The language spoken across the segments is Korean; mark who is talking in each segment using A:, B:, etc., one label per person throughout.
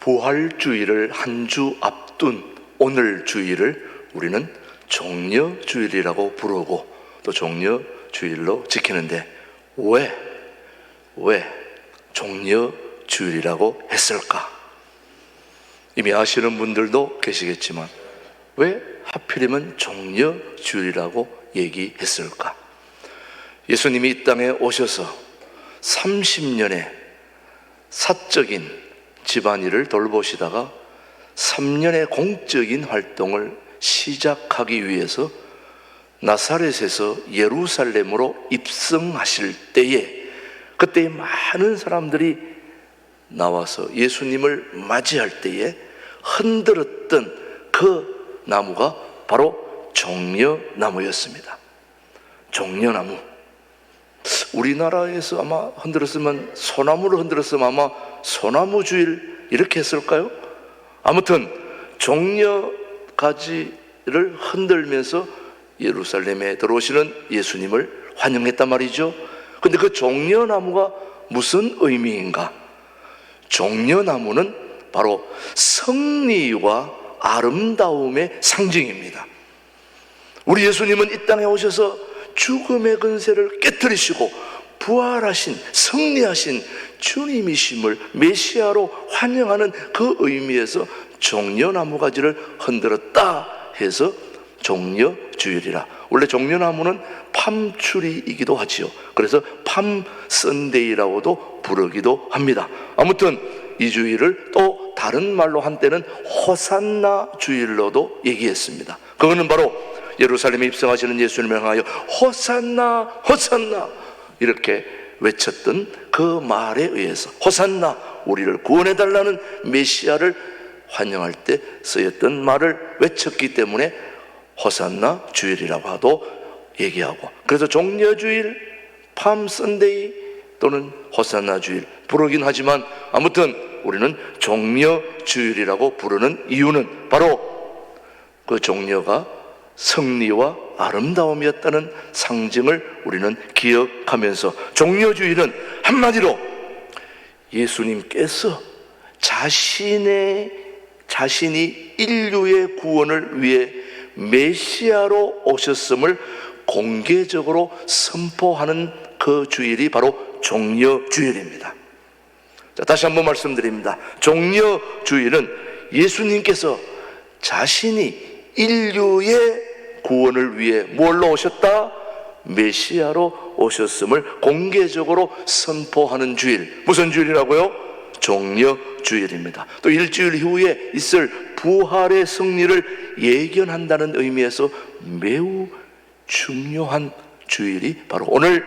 A: 부활주일을 한 주 앞둔 오늘 주일을 우리는 종려주일이라고 부르고 또 종려주일로 지키는데 왜 종려주일이라고 했을까? 이미 아시는 분들도 계시겠지만 왜 하필이면 종려주일이라고 얘기했을까? 예수님이 이 땅에 오셔서 30년의 사적인 집안일을 돌보시다가 3년의 공적인 활동을 시작하기 위해서 나사렛에서 예루살렘으로 입성하실 때에 그때 많은 사람들이 나와서 예수님을 맞이할 때에 흔들었던 그 나무가 바로 종려나무였습니다. 종려나무. 우리나라에서 아마 흔들었으면 소나무를 흔들었으면 아마 소나무주일 이렇게 했을까요? 아무튼 종려가지를 흔들면서 예루살렘에 들어오시는 예수님을 환영했단 말이죠. 근데 그 종려나무가 무슨 의미인가? 종려나무는 바로 승리와 아름다움의 상징입니다. 우리 예수님은 이 땅에 오셔서 죽음의 근세를 깨뜨리시고 부활하신, 승리하신 주님이심을 메시아로 환영하는 그 의미에서 종려나무 가지를 흔들었다 해서 종려주일이라. 원래 종려나무는 팜추리이기도 하지요. 그래서 팜 선데이라고도 부르기도 합니다. 아무튼 이 주일을 또 다른 말로 한때는 호산나 주일로도 얘기했습니다. 그거는 바로 예루살렘에 입성하시는 예수님을 향하여 호산나 호산나 이렇게 외쳤던 그 말에 의해서 호산나, 우리를 구원해달라는 메시아를 환영할 때 쓰였던 말을 외쳤기 때문에 호산나 주일이라고 하도 얘기하고, 그래서 종려주일, 팜 선데이 또는 호산나 주일 부르긴 하지만 아무튼 우리는 종려주일이라고 부르는 이유는 바로 그 종려가 승리와 아름다움이었다는 상징을 우리는 기억하면서, 종려주일은 한마디로 예수님께서 자신이 인류의 구원을 위해 메시아로 오셨음을 공개적으로 선포하는 그 주일이 바로 종려주일입니다. 자, 다시 한번 말씀드립니다. 종려주일은 예수님께서 자신이 인류의 구원을 위해 뭘로 오셨다? 메시아로 오셨음을 공개적으로 선포하는 주일. 무슨 주일이라고요? 종려주일입니다. 또 일주일 후에 있을 부활의 승리를 예견한다는 의미에서 매우 중요한 주일이 바로 오늘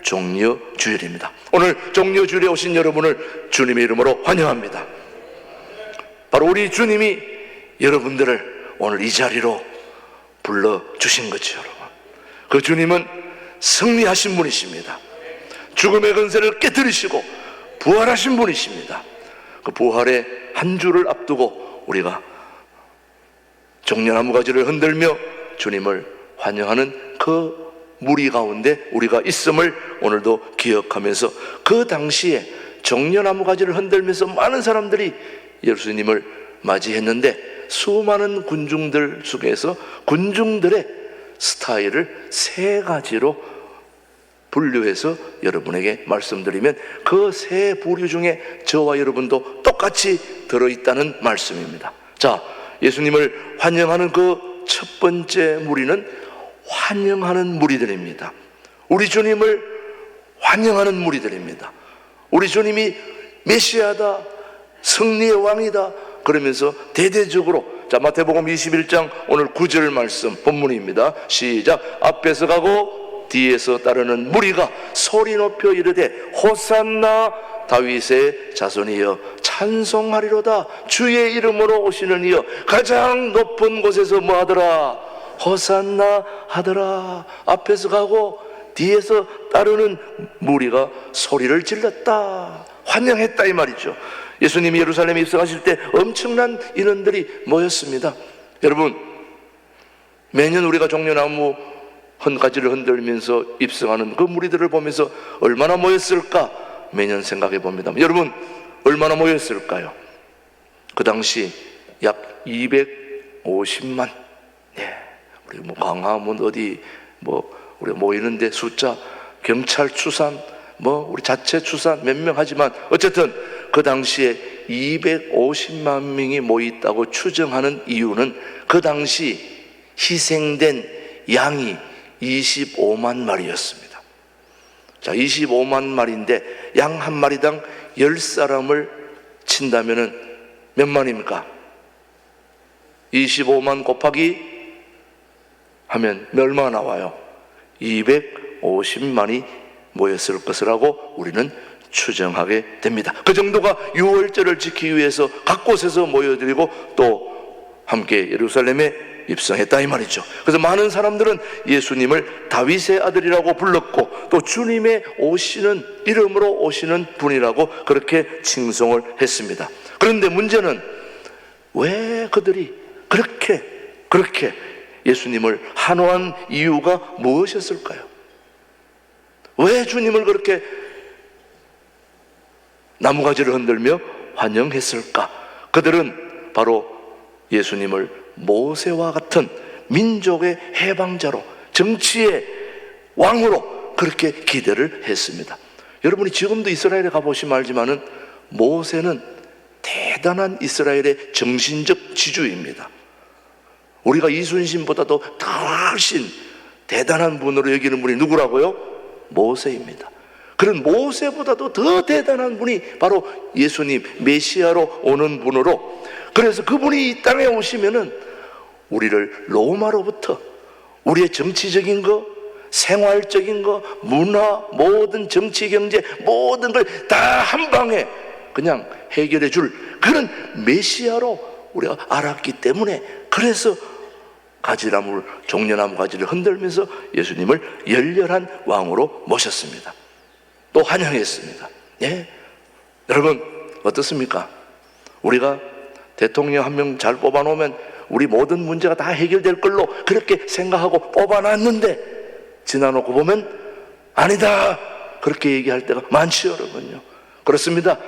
A: 종려주일입니다. 오늘 종려주일에 오신 여러분을 주님의 이름으로 환영합니다. 바로 우리 주님이 여러분들을 오늘 이 자리로 불러주신 거죠, 여러분. 그 주님은 승리하신 분이십니다. 죽음의 근세를 깨뜨리시고 부활하신 분이십니다. 그 부활의 한 주를 앞두고 우리가 종려나무 가지를 흔들며 주님을 환영하는 그 무리 가운데 우리가 있음을 오늘도 기억하면서, 그 당시에 종려나무 가지를 흔들면서 많은 사람들이 예수님을 맞이했는데 수많은 군중들 속에서 군중들의 스타일을 세 가지로 분류해서 여러분에게 말씀드리면 그 세 부류 중에 저와 여러분도 똑같이 들어있다는 말씀입니다. 자, 예수님을 환영하는 그 첫 번째 무리는 환영하는 무리들입니다. 우리 주님을 환영하는 무리들입니다. 우리 주님이 메시아다, 승리의 왕이다 그러면서 대대적으로, 자, 마태복음 21장 오늘 9절 말씀 본문입니다. 시작. 앞에서 가고 뒤에서 따르는 무리가 소리 높여 이르되 호산나 다윗의 자손이여 찬송하리로다. 주의 이름으로 오시는 이여 가장 높은 곳에서 뭐하더라? 호산나 하더라. 앞에서 가고 뒤에서 따르는 무리가 소리를 질렀다, 환영했다 이 말이죠. 예수님이 예루살렘에 입성하실 때 엄청난 인원들이 모였습니다. 여러분, 매년 우리가 종려나무 한 가지를 흔들면서 입성하는 그 무리들을 보면서 얼마나 모였을까 매년 생각해 봅니다. 여러분, 얼마나 모였을까요? 그 당시 약 250만. 우리 뭐 광화문 어디 우리 모이는데 숫자, 경찰 추산, 우리 자체 추산 몇 명 하지만 어쨌든 그 당시에 250만 명이 모여 있다고 추정하는 이유는 그 당시 희생된 양이 25만 마리였습니다. 자, 25만 마리인데 양 한 마리당 10사람을 친다면은 몇 만입니까? 25만 곱하기 하면 얼마나 나와요? 250만이 모였을 것이라고 우리는 추정하게 됩니다. 그 정도가 유월절을 지키기 위해서 각 곳에서 모여드리고 또 함께 예루살렘에 입성했다 이 말이죠. 그래서 많은 사람들은 예수님을 다윗의 아들이라고 불렀고 또 주님의 오시는 이름으로 오시는 분이라고 그렇게 칭송을 했습니다. 그런데 문제는 왜 그들이 그렇게 예수님을 환호한 이유가 무엇이었을까요? 왜 주님을 그렇게 나무가지를 흔들며 환영했을까? 그들은 바로 예수님을 모세와 같은 민족의 해방자로, 정치의 왕으로 그렇게 기대를 했습니다. 여러분이 지금도 이스라엘에 가보시면 알지만은 모세는 대단한 이스라엘의 정신적 지주입니다. 우리가 이순신보다도 훨씬 대단한 분으로 여기는 분이 누구라고요? 모세입니다. 그런 모세보다도 더 대단한 분이 바로 예수님 메시아로 오는 분으로, 그래서 그분이 이 땅에 오시면은 우리를 로마로부터 우리의 정치적인 거, 생활적인 거, 문화, 모든 정치, 경제 모든 걸 다 한 방에 그냥 해결해 줄 그런 메시아로 우리가 알았기 때문에, 그래서 종려나무 가지를 흔들면서 예수님을 열렬한 왕으로 모셨습니다. 또 환영했습니다. 여러분 어떻습니까? 우리가 대통령 한 명 잘 뽑아놓으면 우리 모든 문제가 다 해결될 걸로 그렇게 생각하고 뽑아놨는데 지나놓고 보면 아니다 그렇게 얘기할 때가 많지요, 여러분요. 그렇습니다.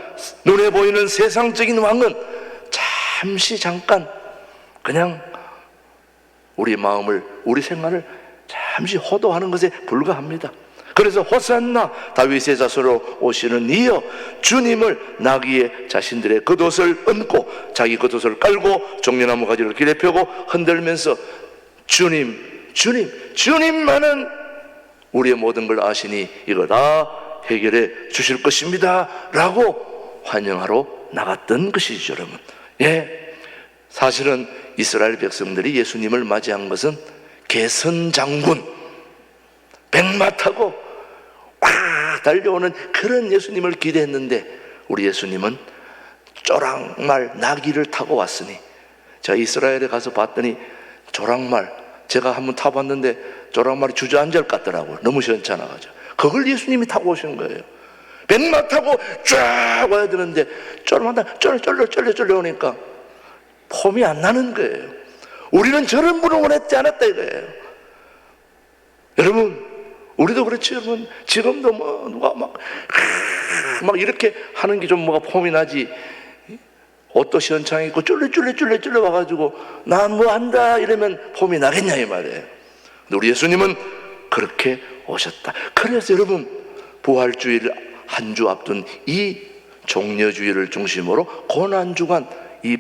A: 눈에 보이는 세상적인 왕은 잠깐 그냥 우리 마음을, 우리 생활을 잠시 호도하는 것에 불과합니다. 그래서 호산나 다윗의 자손으로 오시는 이여, 주님을 나귀의 자신들의 겉옷을 얹고 자기 겉옷을 깔고 종려나무 가지를 길에 펴고 흔들면서 주님만은 우리의 모든 걸 아시니 이거 다 해결해 주실 것입니다 라고 환영하러 나갔던 것이죠, 여러분. 사실은 이스라엘 백성들이 예수님을 맞이한 것은 개선장군, 백마 타고 달려오는 그런 예수님을 기대했는데 우리 예수님은 조랑말 나귀를 타고 왔으니, 제가 이스라엘에 가서 봤더니 조랑말, 제가 한번 타봤는데 조랑말이 주저앉을 것 같더라고요. 너무 시원찮아가지고. 그걸 예수님이 타고 오신 거예요. 백마 타고 쫙 와야 되는데 쫄마다 쫄려 오니까 폼이 안 나는 거예요. 우리는 저런 분을 원했지 않았다 이거예요. 여러분 우리도 그렇지. 여러분 지금도 누가 막 이렇게 하는 게 좀 뭐가 폼이 나지, 옷도 시원찮게 입고 쫄려 와가지고 난 뭐 한다 이러면 폼이 나겠냐 이 말이에요. 근데 우리 예수님은 그렇게 오셨다. 그래서 여러분 부활주의를 한 주 앞둔 이 종려주의를 중심으로 고난주간, 이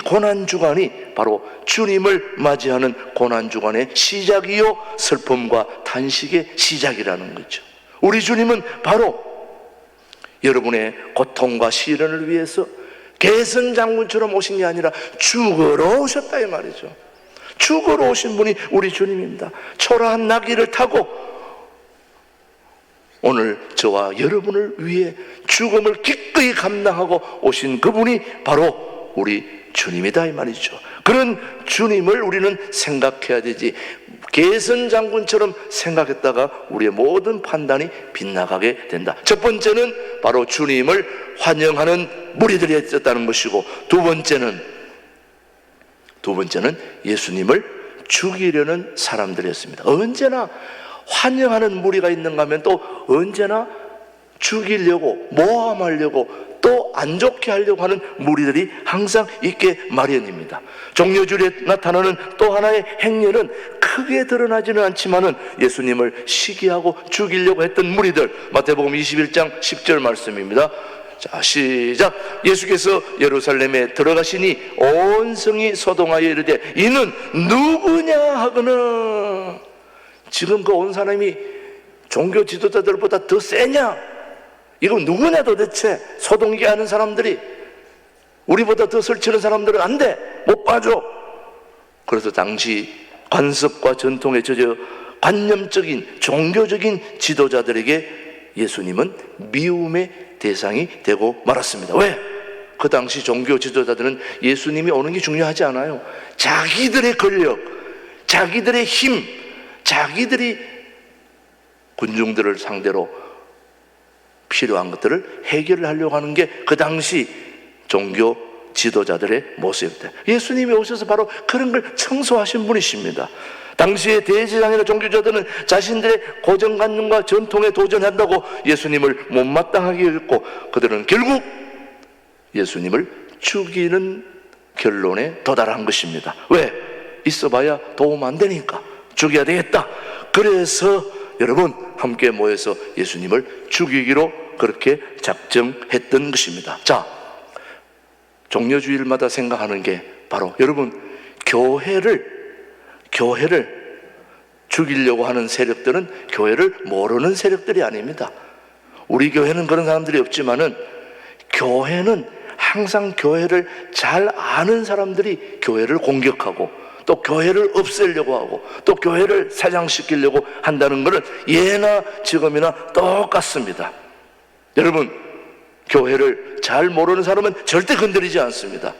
A: 고난주간이 바로 주님을 맞이하는 고난주간의 시작이요 슬픔과 탄식의 시작이라는 거죠. 우리 주님은 바로 여러분의 고통과 시련을 위해서 개선장군처럼 오신 게 아니라 죽으러 오셨다 이 말이죠. 죽으러 오신 분이 우리 주님입니다. 초라한 나귀를 타고 오늘 저와 여러분을 위해 죽음을 기꺼이 감당하고 오신 그분이 바로 우리 주님이다 이 말이죠. 그런 주님을 우리는 생각해야 되지, 개선장군처럼 생각했다가 우리의 모든 판단이 빗나가게 된다. 첫 번째는 바로 주님을 환영하는 무리들이 있었다는 것이고, 두 번째는 예수님을 죽이려는 사람들이었습니다. 언제나 환영하는 무리가 있는가 하면 또 언제나 죽이려고, 모함하려고, 또 안 좋게 하려고 하는 무리들이 항상 있게 마련입니다. 종려주일에 나타나는 또 하나의 행렬은 크게 드러나지는 않지만은 예수님을 시기하고 죽이려고 했던 무리들, 마태복음 21장 10절 말씀입니다. 자, 시작. 예수께서 예루살렘에 들어가시니 온 성이 소동하여 이르되 이는 누구냐 하거늘. 지금 그 온 사람이 종교 지도자들보다 더 세냐? 이거 누구냐 도대체? 소동이게 하는 사람들이, 우리보다 더 설치는 사람들은 안 돼, 못 봐줘. 그래서 당시 관습과 전통에 젖어 관념적인 종교적인 지도자들에게 예수님은 미움의 대상이 되고 말았습니다. 왜? 그 당시 종교 지도자들은 예수님이 오는 게 중요하지 않아요. 자기들의 권력, 자기들의 힘, 자기들이 군중들을 상대로 필요한 것들을 해결하려고 하는 게 그 당시 종교 지도자들의 모습입니다. 예수님이 오셔서 바로 그런 걸 청소하신 분이십니다. 당시의 대제사장이나 종교자들은 자신들의 고정관념과 전통에 도전한다고 예수님을 못마땅하게 여겼고, 그들은 결국 예수님을 죽이는 결론에 도달한 것입니다. 왜? 있어봐야 도움 안 되니까 죽여야 되겠다. 그래서 여러분 함께 모여서 예수님을 죽이기로 그렇게 작정했던 것입니다. 자, 종려주일마다 생각하는 게 바로 여러분, 교회를 죽이려고 하는 세력들은 교회를 모르는 세력들이 아닙니다. 우리 교회는 그런 사람들이 없지만은 교회는 항상 교회를 잘 아는 사람들이 교회를 공격하고 또 교회를 없애려고 하고 또 교회를 사장시키려고 한다는 것은 예나 지금이나 똑같습니다. 여러분, 교회를 잘 모르는 사람은 절대 건드리지 않습니다.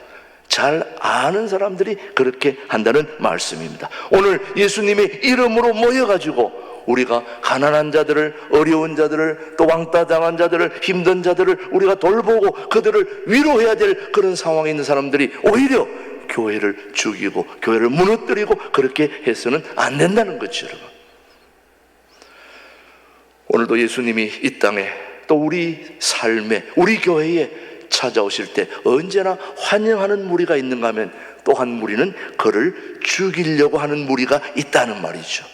A: 잘 아는 사람들이 그렇게 한다는 말씀입니다. 오늘 예수님의 이름으로 모여가지고 우리가 가난한 자들을, 어려운 자들을, 또 왕따 당한 자들을, 힘든 자들을 우리가 돌보고 그들을 위로해야 될 그런 상황에 있는 사람들이 오히려 교회를 죽이고 교회를 무너뜨리고 그렇게 해서는 안 된다는 거죠. 여러분, 오늘도 예수님이 이 땅에 또 우리 삶에, 우리 교회에 찾아오실 때 언제나 환영하는 무리가 있는가 하면 또 한 무리는 그를 죽이려고 하는 무리가 있다는 말이죠.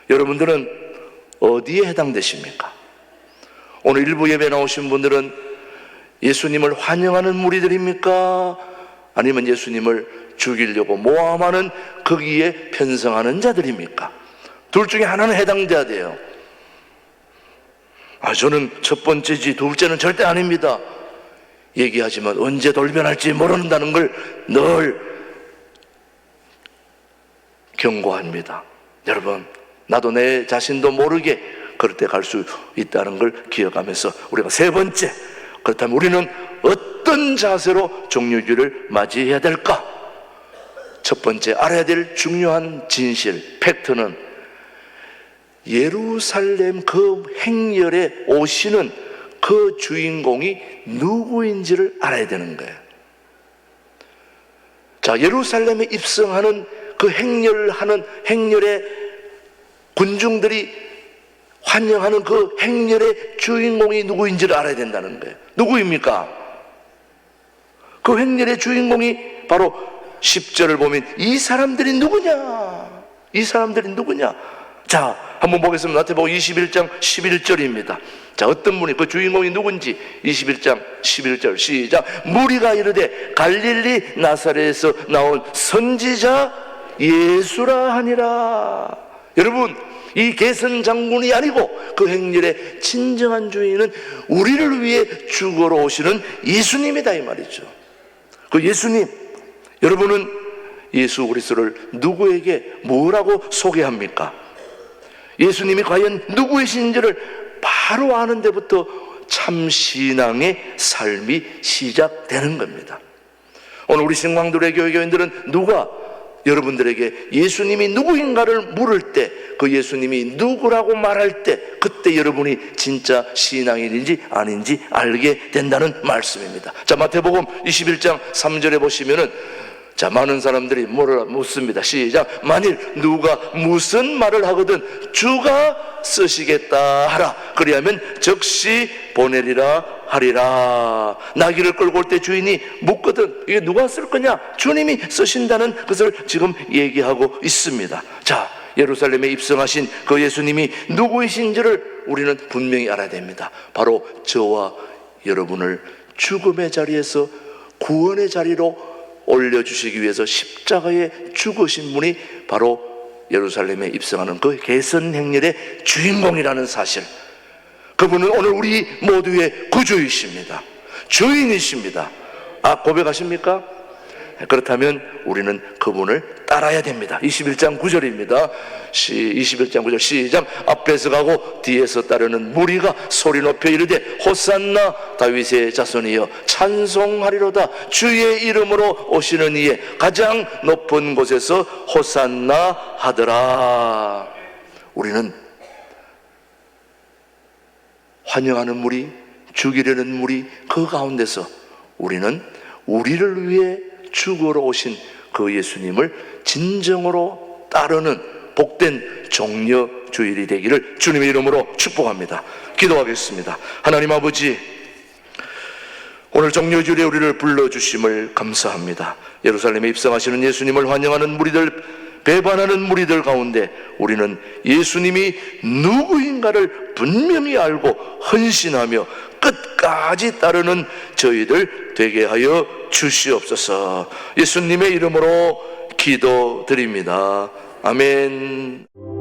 A: 여러분들은 어디에 해당되십니까? 오늘 일부 예배 나오신 분들은 예수님을 환영하는 무리들입니까? 아니면 예수님을 죽이려고 모함하는, 거기에 편성하는 자들입니까? 둘 중에 하나는 해당돼야 돼요. 저는 첫 번째지 둘째는 절대 아닙니다 얘기하지만 언제 돌변할지 모른다는 걸 늘 경고합니다. 여러분, 나도 내 자신도 모르게 그럴 때 갈 수 있다는 걸 기억하면서 우리가 세 번째, 그렇다면 우리는 어떤 자세로 종려주일을 맞이해야 될까? 첫 번째 알아야 될 중요한 진실, 팩트는 예루살렘 그 행렬에 오시는 그 주인공이 누구인지를 알아야 되는 거예요. 자, 예루살렘에 입성하는 그 행렬의 군중들이 환영하는 그 행렬의 주인공이 누구인지를 알아야 된다는 거예요. 누구입니까? 그 행렬의 주인공이 바로 10절을 보면 이 사람들이 누구냐? 이 사람들이 누구냐? 자, 한번 보겠습니다. 마태복음 21장 11절입니다. 자, 어떤 분이 그 주인공이 누군지 21장 11절 시작. 무리가 이르되 갈릴리 나사렛에서 나온 선지자 예수라 하니라. 여러분, 이 개선 장군이 아니고 그 행렬의 진정한 주인은 우리를 위해 죽으러 오시는 예수님이다 이 말이죠. 그 예수님, 여러분은 예수 그리스도를 누구에게 뭐라고 소개합니까? 예수님이 과연 누구이신지를 바로 아는 데부터 참 신앙의 삶이 시작되는 겁니다. 오늘 우리 신광도래 교회 교인들은 누가 여러분들에게 예수님이 누구인가를 물을 때, 그 예수님이 누구라고 말할 때 그때 여러분이 진짜 신앙인인지 아닌지 알게 된다는 말씀입니다. 자, 마태복음 21장 3절에 보시면은 자, 많은 사람들이 뭐를 묻습니다. 시작. 만일 누가 무슨 말을 하거든 주가 쓰시겠다 하라. 그리하면 즉시 보내리라 하리라. 나귀를 끌고 올 때 주인이 묻거든. 이게 누가 쓸 거냐? 주님이 쓰신다는 것을 지금 얘기하고 있습니다. 자, 예루살렘에 입성하신 그 예수님이 누구이신지를 우리는 분명히 알아야 됩니다. 바로 저와 여러분을 죽음의 자리에서 구원의 자리로 올려주시기 위해서 십자가에 죽으신 분이 바로 예루살렘에 입성하는 그 개선 행렬의 주인공이라는 사실, 그분은 오늘 우리 모두의 구주이십니다. 주인이십니다. 고백하십니까? 그렇다면 우리는 그분을 따라야 됩니다. 21장 9절입니다 21장 9절 시작. 앞에서 가고 뒤에서 따르는 무리가 소리 높여 이르되 호산나 다윗의 자손이여 찬송하리로다. 주의 이름으로 오시는 이에 가장 높은 곳에서 호산나 하더라. 우리는 환영하는 무리, 죽이려는 무리, 그 가운데서 우리는 우리를 위해 죽으러 오신 그 예수님을 진정으로 따르는 복된 종려 주일이 되기를 주님의 이름으로 축복합니다. 기도하겠습니다. 하나님 아버지, 오늘 종려 주일에 우리를 불러주심을 감사합니다. 예루살렘에 입성하시는 예수님을 환영하는 무리들, 배반하는 무리들 가운데 우리는 예수님이 누구인가를 분명히 알고 헌신하며 끝까지 따르는 저희들 되게 하여 주시옵소서. 예수님의 이름으로 기도드립니다. 아멘.